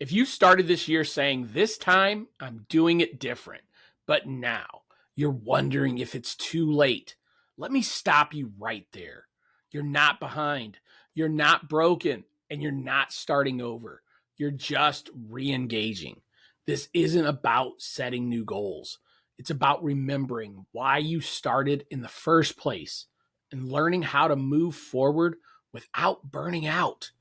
If you started this year saying, this time I'm doing it different, but now you're wondering if it's too late, let me stop you right there. You're not behind, you're not broken, and you're not starting over. You're just re-engaging. This isn't about setting new goals. It's about remembering why you started in the first place and learning how to move forward without burning out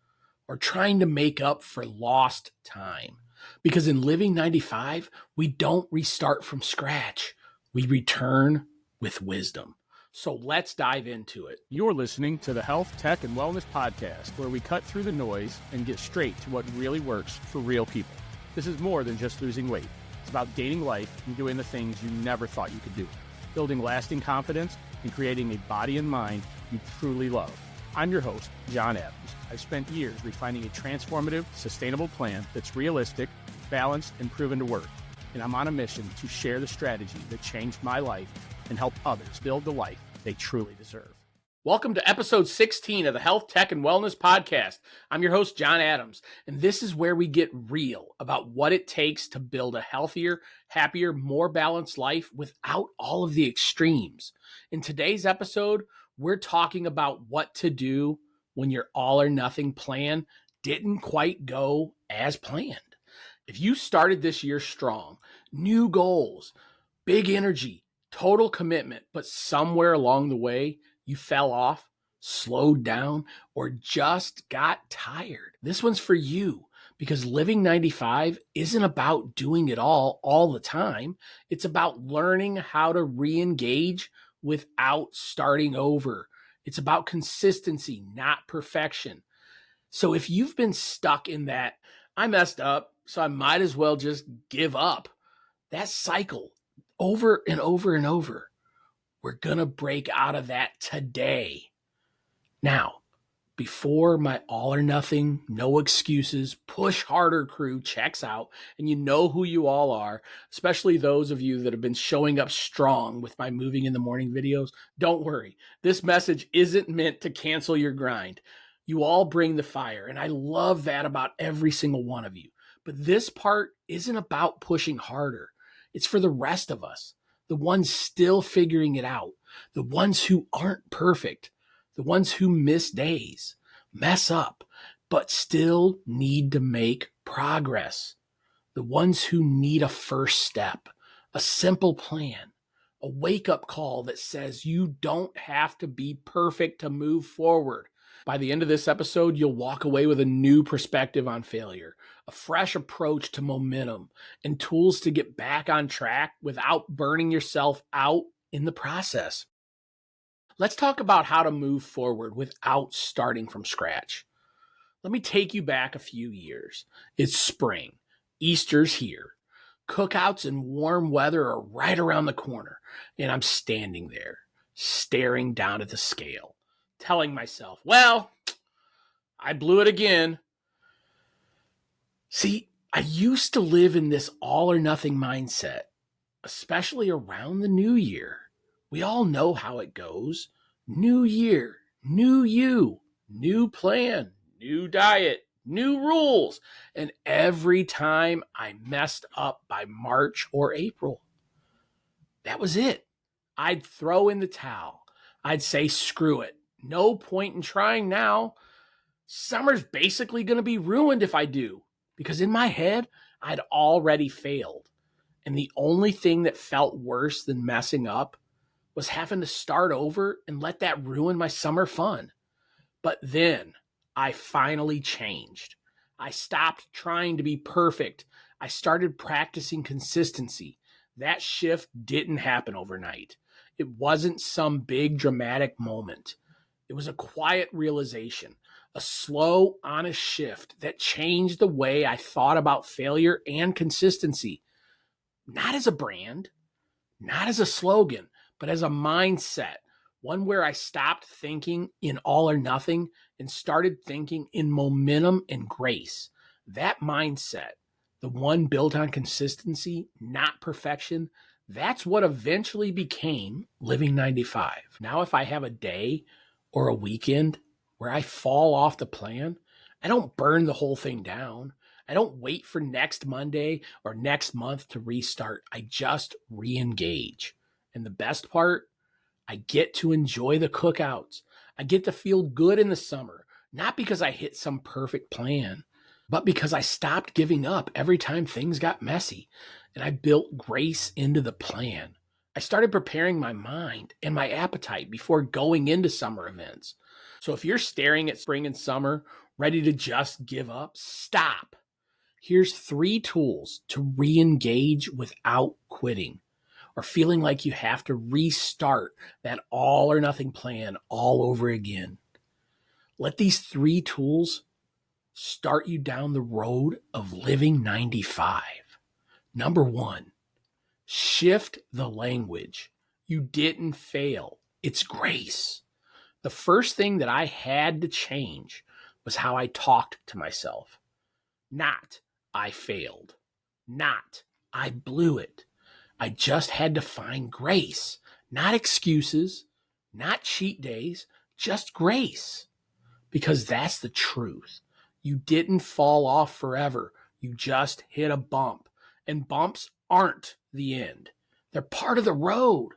or trying to make up for lost time. Because in Living 95, we don't restart from scratch. We return with wisdom. So let's dive into it. You're listening to the Health, Tech, and Wellness Podcast, where we cut through the noise and get straight to what really works for real people. This is more than just losing weight. It's about gaining life and doing the things you never thought you could do, building lasting confidence and creating a body and mind you truly love. I'm your host, John Adams. I've spent years refining a transformative, sustainable plan that's realistic, balanced, and proven to work. And I'm on a mission to share the strategy that changed my life and help others build the life they truly deserve. Welcome to episode 16 of the Health, Tech, and Wellness Podcast. I'm your host, John Adams, and this is where we get real about what it takes to build a healthier, happier, more balanced life without all of the extremes. In today's episode, we're talking about what to do when your all or nothing plan didn't quite go as planned. If you started this year strong, new goals, big energy, total commitment, but somewhere along the way, you fell off, slowed down, or just got tired, this one's for you, because Living 95 isn't about doing it all the time. It's about learning how to re-engage without starting over. It's about consistency, not perfection. So if you've been stuck in that, I messed up, so I might as well just give up, that cycle over and over and over, we're going to break out of that today. Now, before my all or nothing, no excuses, push harder crew checks out, and you know who you all are, especially those of you that have been showing up strong with my moving in the morning videos, don't worry. This message isn't meant to cancel your grind. You all bring the fire, and I love that about every single one of you. But this part isn't about pushing harder. It's for the rest of us, the ones still figuring it out, the ones who aren't perfect, the ones who miss days, mess up, but still need to make progress, the ones who need a first step, a simple plan, a wake-up call that says you don't have to be perfect to move forward. By the end of this episode, you'll walk away with a new perspective on failure, a fresh approach to momentum, and tools to get back on track without burning yourself out in the process. Let's talk about how to move forward without starting from scratch. Let me take you back a few years. It's spring. Easter's here. Cookouts and warm weather are right around the corner, and I'm standing there, staring down at the scale, telling myself, well, I blew it again. See, I used to live in this all or nothing mindset, especially around the new year. We all know how it goes. New year, new you, new plan, new diet, new rules. And every time I messed up by March or April, that was it. I'd throw in the towel. I'd say, screw it. No point in trying now. Summer's basically going to be ruined if I do, because in my head, I'd already failed. And the only thing that felt worse than messing up was having to start over and let that ruin my summer fun. But then I finally changed. I stopped trying to be perfect. I started practicing consistency. That shift didn't happen overnight. It wasn't some big dramatic moment. It was a quiet realization, a slow, honest shift that changed the way I thought about failure and consistency. Not as a brand, not as a slogan, but as a mindset, one where I stopped thinking in all or nothing and started thinking in momentum and grace. That mindset, the one built on consistency, not perfection, that's what eventually became Living 95. Now, if I have a day or a weekend where I fall off the plan, I don't burn the whole thing down. I don't wait for next Monday or next month to restart. I just re-engage. And the best part, I get to enjoy the cookouts. I get to feel good in the summer, not because I hit some perfect plan, but because I stopped giving up every time things got messy and I built grace into the plan. I started preparing my mind and my appetite before going into summer events. So if you're staring at spring and summer, ready to just give up, stop. Here's 3 tools to re-engage without quitting or feeling like you have to restart that all or nothing plan all over again. Let these 3 tools start you down the road of living 95. Number 1, shift the language. You didn't fail. It's grace. The first thing that I had to change was how I talked to myself. Not, I failed. Not, I blew it. I just had to find grace, not excuses, not cheat days, just grace. Because that's the truth. You didn't fall off forever. You just hit a bump. And bumps aren't the end. They're part of the road.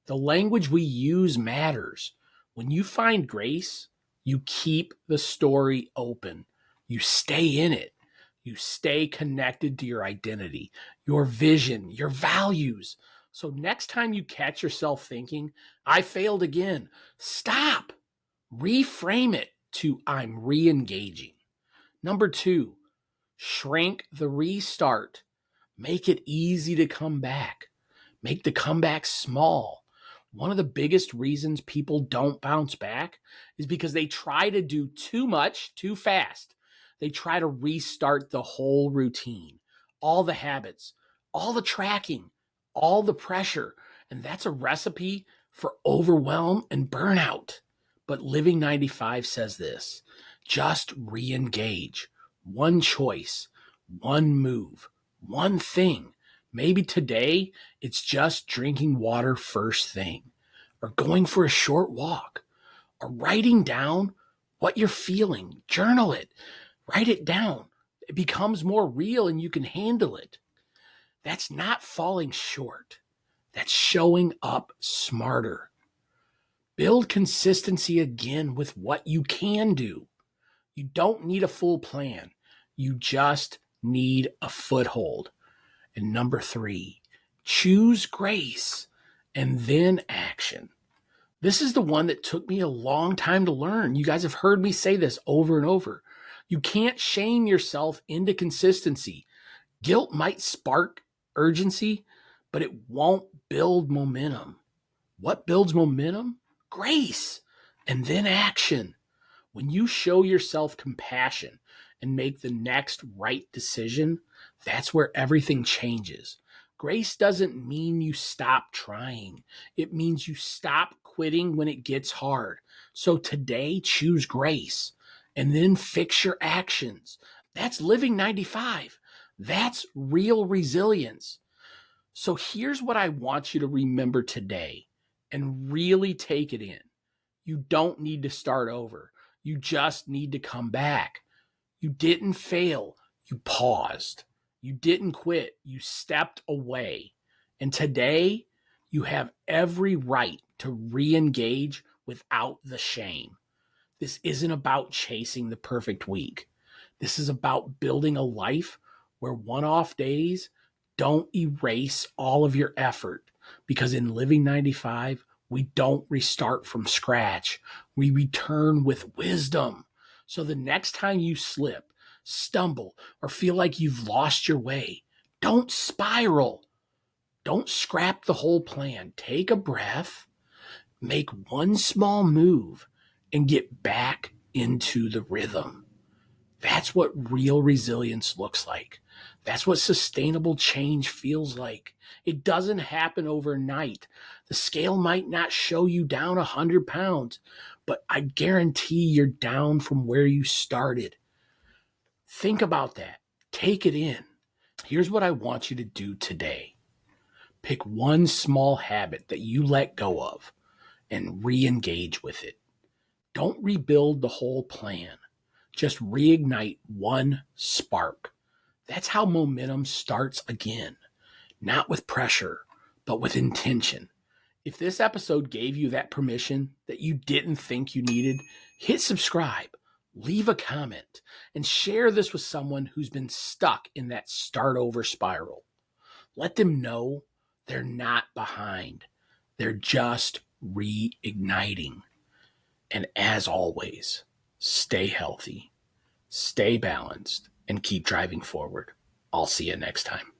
The language we use matters. When you find grace, you keep the story open. You stay in it. You stay connected to your identity, your vision, your values. So next time you catch yourself thinking, I failed again, stop. Reframe it to I'm re-engaging. Number 2, shrink the restart. Make it easy to come back. Make the comeback small. One of the biggest reasons people don't bounce back is because they try to do too much too fast. They try to restart the whole routine, all the habits, all the tracking, all the pressure. And that's a recipe for overwhelm and burnout. But Living 95 says this, just re-engage. One choice, one move, one thing. Maybe today it's just drinking water first thing, or going for a short walk, or writing down what you're feeling. Journal it, write it down. It becomes more real and you can handle it. That's not falling short. That's showing up smarter. Build consistency again with what you can do. You don't need a full plan. You just need a foothold. And number 3, choose grace and then action. This is the one that took me a long time to learn. You guys have heard me say this over and over. You can't shame yourself into consistency. Guilt might spark urgency, but it won't build momentum. What builds momentum? Grace and then action. When you show yourself compassion and make the next right decision, that's where everything changes. Grace doesn't mean you stop trying. It means you stop quitting when it gets hard. So today, choose grace and then fix your actions. That's Living 95. That's real resilience. So here's what I want you to remember today and really take it in. You don't need to start over. You just need to come back. You didn't fail. You paused. You didn't quit. You stepped away. And today, you have every right to re-engage without the shame. This isn't about chasing the perfect week. This is about building a life where one-off days don't erase all of your effort. Because in Living 95, we don't restart from scratch. We return with wisdom. So the next time you slip, stumble, or feel like you've lost your way, don't spiral. Don't scrap the whole plan. Take a breath, make one small move, and get back into the rhythm. That's what real resilience looks like. That's what sustainable change feels like. It doesn't happen overnight. The scale might not show you down 100 pounds, but I guarantee you're down from where you started. Think about that. Take it in. Here's what I want you to do today. Pick one small habit that you let go of and re-engage with it. Don't rebuild the whole plan. Just reignite one spark. That's how momentum starts again, not with pressure, but with intention. If this episode gave you that permission that you didn't think you needed, hit subscribe, leave a comment, and share this with someone who's been stuck in that start over spiral. Let them know they're not behind. They're just reigniting. And as always, stay healthy, stay balanced, and keep driving forward. I'll see you next time.